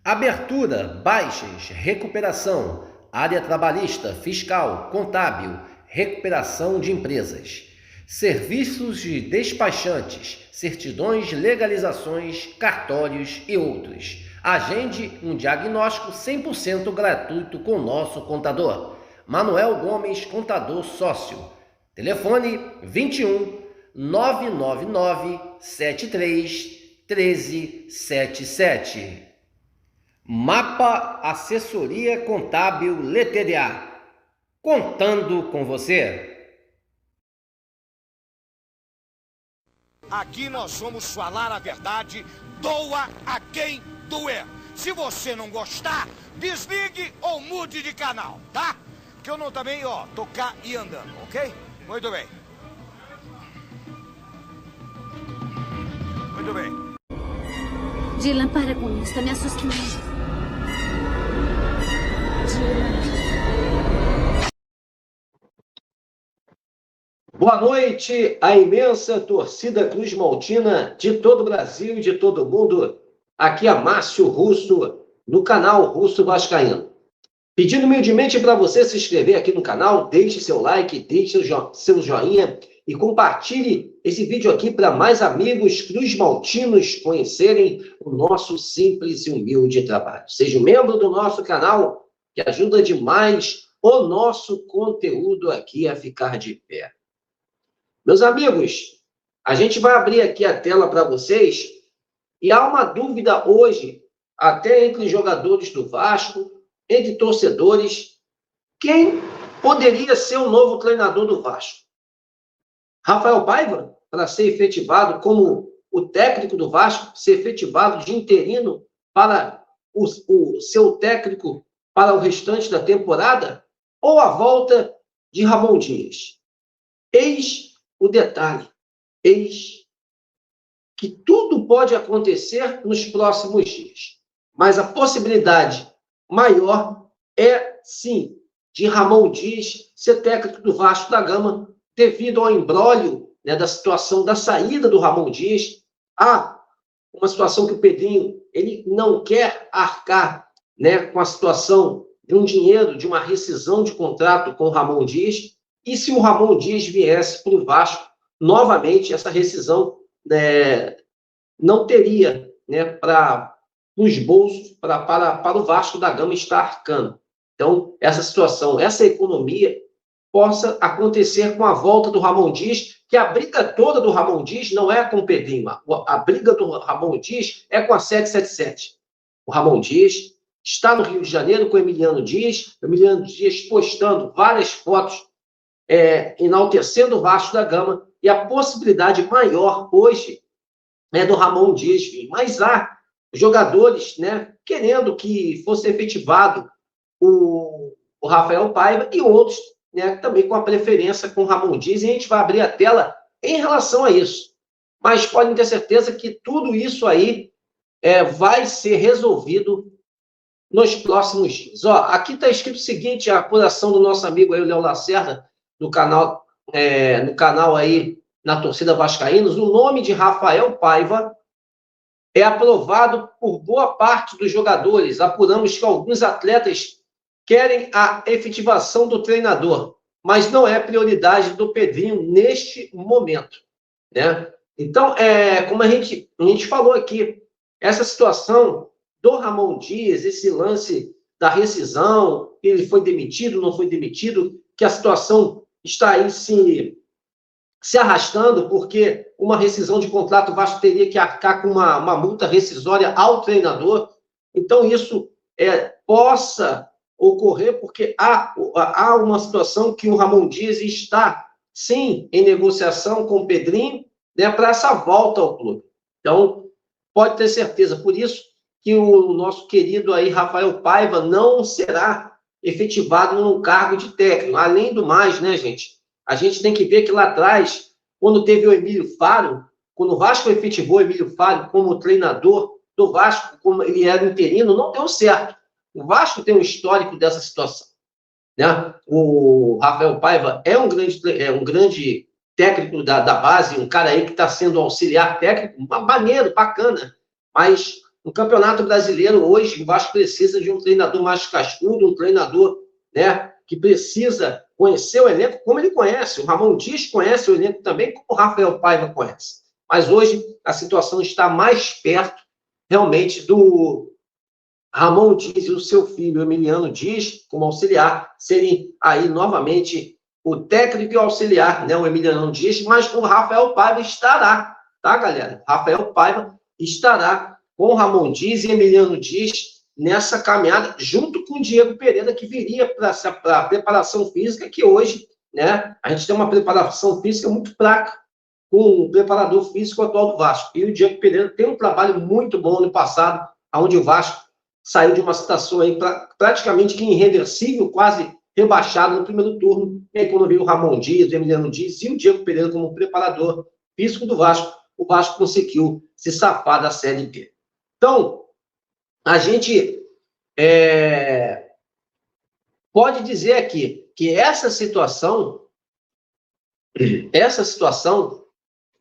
Abertura, baixas, recuperação, área trabalhista, fiscal, contábil, recuperação de empresas. Serviços de despachantes, certidões, legalizações, cartórios e outros. Agende um diagnóstico 100% gratuito com nosso contador. Manuel Gomes, contador sócio. Telefone 21 999 73 1377. Mapa Assessoria Contábil LTDA. Contando com você. Aqui nós vamos falar a verdade, doa a quem doer. Se você não gostar, desligue ou mude de canal, tá? Que eu não também, tocar e andando, ok? Muito bem. Muito bem. Dylan, para com isso, tá me assustando. Dylan. Boa noite, a imensa torcida Cruz Maltina de todo o Brasil e de todo o mundo. Aqui é Márcio Russo, no canal Russo Vascaíno. Pedindo humildemente para você se inscrever aqui no canal, deixe seu like, deixe seu joinha e compartilhe esse vídeo aqui para mais amigos Cruz Maltinos conhecerem o nosso simples e humilde trabalho. Seja um membro do nosso canal, que ajuda demais o nosso conteúdo aqui a ficar de pé. Meus amigos, a gente vai abrir aqui a tela para vocês e há uma dúvida hoje, até entre jogadores do Vasco, entre torcedores, quem poderia ser o novo treinador do Vasco? Rafael Paiva, para ser efetivado como o técnico do Vasco, ser efetivado de interino para o seu técnico para o restante da temporada? Ou a volta de Ramon Dias? Eis o detalhe, eis que tudo pode acontecer nos próximos dias. Mas a possibilidade maior é, sim, de Ramon Dias ser técnico do Vasco da Gama, devido ao imbróglio, né, da situação da saída do Ramon Dias. Há uma situação que o Pedrinho ele não quer arcar, né, com a situação de um dinheiro, de uma rescisão de contrato com o Ramon Dias. E se o Ramon Dias viesse para o Vasco, novamente, essa rescisão não teria, né, para os bolsos, para o Vasco da Gama estar arcando. Então, essa situação, essa economia, possa acontecer com a volta do Ramon Dias, que a briga toda do Ramon Dias não é com o Pedrinho. A briga do Ramon Dias é com a 777. O Ramon Dias está no Rio de Janeiro com o Emiliano Dias postando várias fotos enaltecendo o Vasco da Gama, e a possibilidade maior hoje é do Ramon Dias vir. Mas há jogadores, né, querendo que fosse efetivado o Rafael Paiva e outros, né, também com a preferência com o Ramon Dias, e a gente vai abrir a tela em relação a isso. Mas podem ter certeza que tudo isso aí vai ser resolvido nos próximos dias. Aqui está escrito o seguinte, a apuração do nosso amigo aí, o Léo Lacerda, no canal aí, na torcida vascaínos, o nome de Rafael Paiva é aprovado por boa parte dos jogadores. Apuramos que alguns atletas querem a efetivação do treinador, mas não é prioridade do Pedrinho neste momento, né? Então, como a gente falou aqui, essa situação do Ramon Dias, esse lance da rescisão, ele foi demitido, não foi demitido, que a situação está aí se arrastando, porque uma rescisão de contrato, o Vasco teria que arcar com uma multa rescisória ao treinador. Então, isso possa ocorrer, porque há uma situação que o Ramon Dias está, sim, em negociação com o Pedrinho, né, para essa volta ao clube. Então, pode ter certeza. Por isso que o nosso querido aí, Rafael Paiva, não será efetivado no cargo de técnico. Além do mais, né, gente? A gente tem que ver que lá atrás, quando teve o Emílio Faro, quando o Vasco efetivou o Emílio Faro como treinador do Vasco, como ele era interino, não deu certo. O Vasco tem um histórico dessa situação, né? O Rafael Paiva é um grande técnico da base, um cara aí que está sendo auxiliar técnico, maneiro, bacana, mas No Campeonato Brasileiro, hoje, o Vasco precisa de um treinador mais cascudo, um treinador, né, que precisa conhecer o elenco como ele conhece. O Ramon Dias conhece o elenco também, como o Rafael Paiva conhece. Mas hoje a situação está mais perto, realmente, do Ramon Dias e o seu filho, Emiliano Dias, como auxiliar, serem aí novamente o técnico e o auxiliar, né, o Emiliano Dias, mas o Rafael Paiva estará, tá, galera? Rafael Paiva estará com o Ramon Dias e Emiliano Dias nessa caminhada, junto com o Diego Pereira, que viria para a preparação física, que hoje, né, a gente tem uma preparação física muito fraca com o preparador físico atual do Vasco. E o Diego Pereira tem um trabalho muito bom no passado, onde o Vasco saiu de uma situação aí praticamente que irreversível, quase rebaixado no primeiro turno. E aí, quando veio o Ramon Dias, o Emiliano Dias e o Diego Pereira como preparador físico do Vasco, o Vasco conseguiu se safar da Série B. Então, a gente pode dizer aqui que essa situação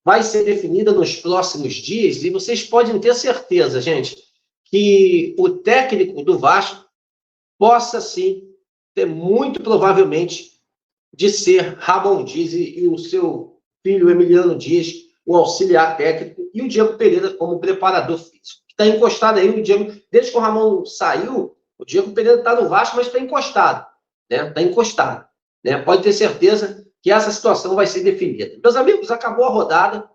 vai ser definida nos próximos dias, e vocês podem ter certeza, gente, que o técnico do Vasco possa, sim, ter muito provavelmente de ser Ramon Dias e o seu filho Emiliano Dias, o auxiliar técnico, e o Diego Pereira como preparador físico. Está encostado aí, o Diego, desde que o Ramon saiu, o Diego Pereira está no Vasco, mas está encostado, né? Está encostado, né? Pode ter certeza que essa situação vai ser definida. Meus amigos, acabou a rodada,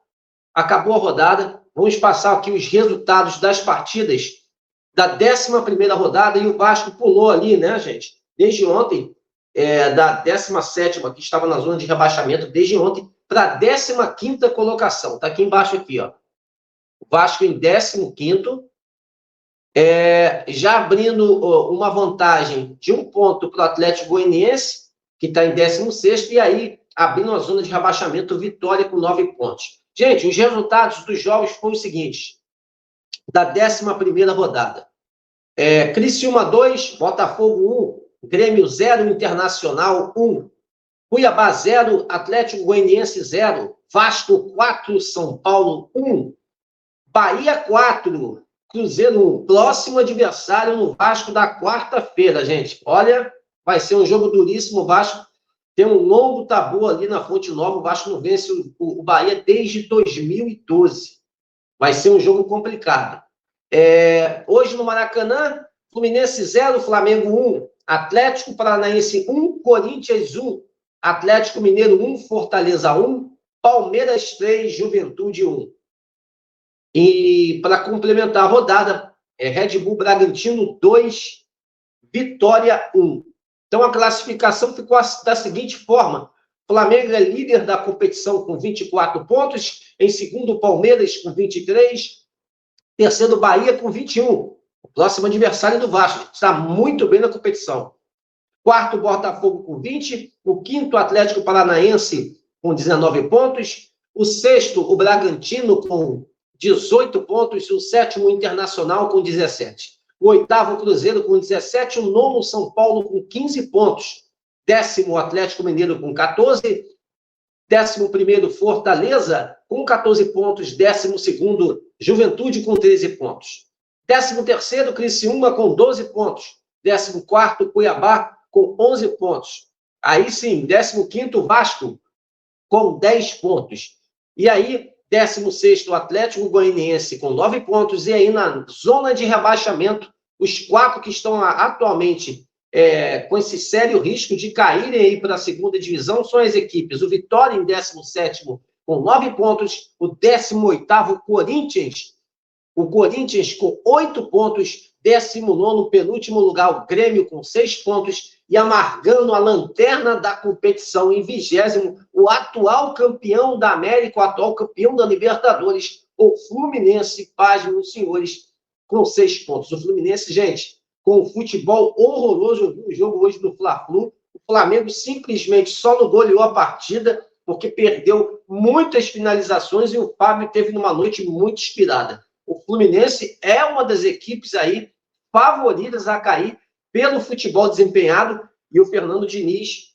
vamos passar aqui os resultados das partidas da 11ª rodada, e o Vasco pulou ali, né, gente? Desde ontem, da 17ª, que estava na zona de rebaixamento, desde ontem, para a 15ª colocação. Está aqui embaixo, aqui, ó. O Vasco em 15º, já abrindo uma vantagem de 1 ponto para o Atlético Goianiense, que está em 16º, e aí abrindo a zona de rebaixamento, Vitória com 9 pontos. Gente, os resultados dos jogos foram os seguintes, da 11ª rodada. Criciúma 2, Botafogo 1, Grêmio 0, Internacional 1, Cuiabá 0, Atlético Goianiense 0, Vasco 4, São Paulo 1, Bahia 4, Cruzeiro 1. Próximo adversário no Vasco da quarta-feira, gente. Olha, vai ser um jogo duríssimo. O Vasco tem um longo tabu ali na Fonte Nova. O Vasco não vence o Bahia desde 2012. Vai ser um jogo complicado. Hoje no Maracanã, Fluminense 0, Flamengo 1, Atlético Paranaense 1, Corinthians 1, Atlético Mineiro 1, Fortaleza 1, Palmeiras 3, Juventude 1. E para complementar a rodada, Red Bull Bragantino 2, Vitória 1. Então a classificação ficou da seguinte forma: Flamengo é líder da competição com 24 pontos, em segundo Palmeiras com 23, terceiro Bahia com 21. O próximo adversário do Vasco está muito bem na competição. Quarto Botafogo com 20, o quinto Atlético Paranaense com 19 pontos, o sexto o Bragantino com 18 pontos, o sétimo Internacional com 17. O oitavo Cruzeiro com 17, o nono São Paulo com 15 pontos. Décimo Atlético Mineiro com 14, 11º Fortaleza com 14 pontos, 12º Juventude com 13 pontos. 13º Criciúma com 12 pontos, 14º Cuiabá com 11 pontos. Aí sim, 15º Vasco com 10 pontos. E aí, 16º Atlético Goianiense com 9 pontos, e aí na zona de rebaixamento, os 4 que estão atualmente com esse sério risco de caírem aí para a segunda divisão são as equipes: o Vitória em 17º com 9 pontos, o 18º Corinthians, com 8 pontos, 19º penúltimo lugar o Grêmio com 6 pontos, e amargando a lanterna da competição em 20º, o atual campeão da América, o atual campeão da Libertadores, o Fluminense, pasmem os senhores, com 6 pontos. O Fluminense, gente, com um futebol horroroso. Eu vi o jogo hoje do Fla-Flu, o Flamengo simplesmente só não goleou a partida, porque perdeu muitas finalizações, e o Fábio teve uma noite muito inspirada. O Fluminense é uma das equipes aí favoritas a cair pelo futebol desempenhado, e o Fernando Diniz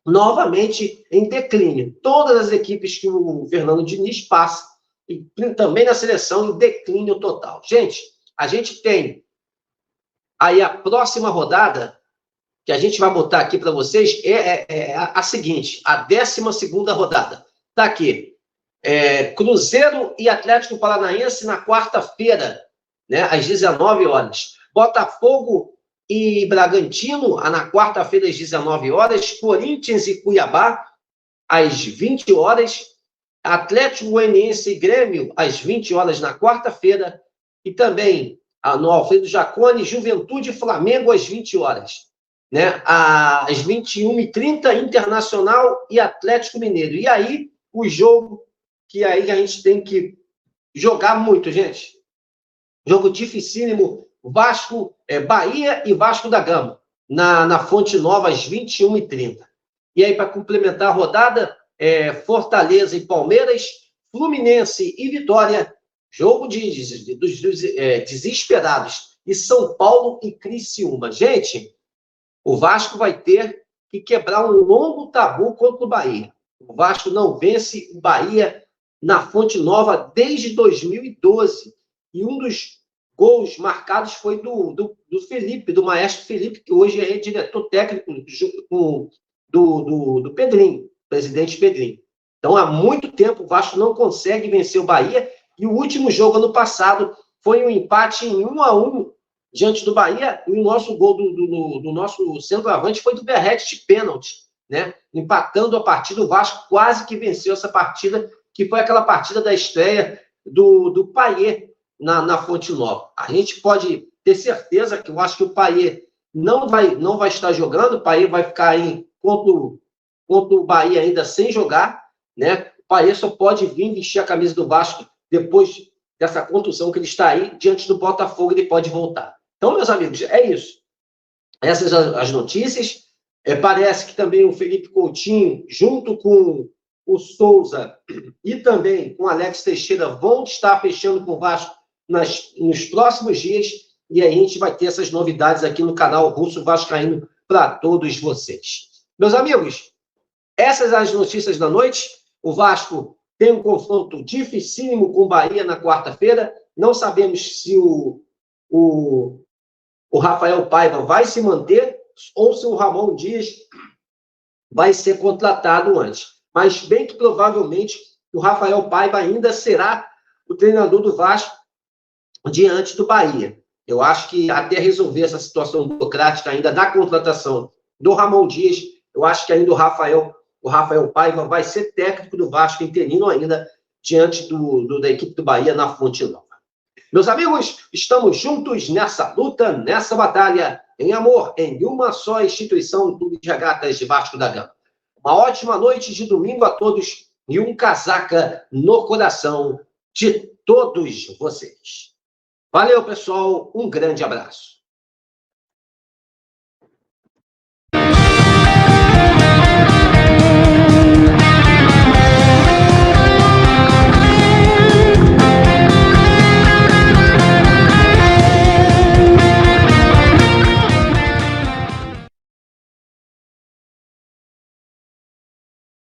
novamente em declínio. Todas as equipes que o Fernando Diniz passa, e também na seleção, em declínio total. Gente, a gente tem aí a próxima rodada, que a gente vai botar aqui para vocês, é a seguinte, a 12ª rodada. Está aqui, Cruzeiro e Atlético Paranaense na quarta-feira, né, às 19 horas. Botafogo e Bragantino, na quarta-feira, às 19 horas. Corinthians e Cuiabá, às 20 horas. Atlético Goianiense e Grêmio, às 20 horas na quarta-feira. E também no Alfredo Jaconi, Juventude e Flamengo, às 20 horas. Né? Às 21h30, Internacional e Atlético Mineiro. E aí, o jogo que aí a gente tem que jogar muito, gente. Jogo dificílimo, Bahia e Vasco da Gama, na Fonte Nova, às 21h30. E aí, para complementar a rodada, Fortaleza e Palmeiras, Fluminense e Vitória, jogo dos desesperados, e São Paulo e Criciúma. Gente, o Vasco vai ter que quebrar um longo tabu contra o Bahia. O Vasco não vence o Bahia na Fonte Nova desde 2012. E um dos gols marcados foi do Felipe, do maestro Felipe, que hoje é diretor técnico do Pedrinho, presidente Pedrinho. Então, há muito tempo o Vasco não consegue vencer o Bahia, e o último jogo, ano passado, foi um empate em 1-1 diante do Bahia, e o nosso gol do nosso centroavante foi do Berretti de pênalti, né? Empatando a partida, o Vasco quase que venceu essa partida, que foi aquela partida da estreia do Payet na Fonte Nova. A gente pode ter certeza que eu acho que o Payet não vai estar jogando, o Payet vai ficar aí contra o Bahia ainda sem jogar, né? O Payet só pode vir vestir a camisa do Vasco depois dessa contusão que ele está aí, diante do Botafogo, ele pode voltar. Então, meus amigos, é isso. Essas as notícias. Parece que também o Felipe Coutinho, junto com o Souza e também com o Alex Teixeira, vão estar fechando com o Vasco nos próximos dias, e aí a gente vai ter essas novidades aqui no canal Russo Vascaíno para todos vocês. Meus amigos, essas são as notícias da noite. O Vasco tem um confronto dificílimo com o Bahia na quarta-feira. Não sabemos se o Rafael Paiva vai se manter ou se o Ramon Dias vai ser contratado antes. Mas bem que provavelmente o Rafael Paiva ainda será o treinador do Vasco diante do Bahia. Eu acho que até resolver essa situação burocrática ainda da contratação do Ramon Dias, eu acho que ainda o Rafael Paiva vai ser técnico do Vasco interino ainda diante da equipe do Bahia na Fonte Nova. Meus amigos, estamos juntos nessa luta, nessa batalha, em amor, em uma só instituição do Clube de Regatas de Vasco da Gama. Uma ótima noite de domingo a todos e um casaca no coração de todos vocês. Valeu, pessoal. Um grande abraço.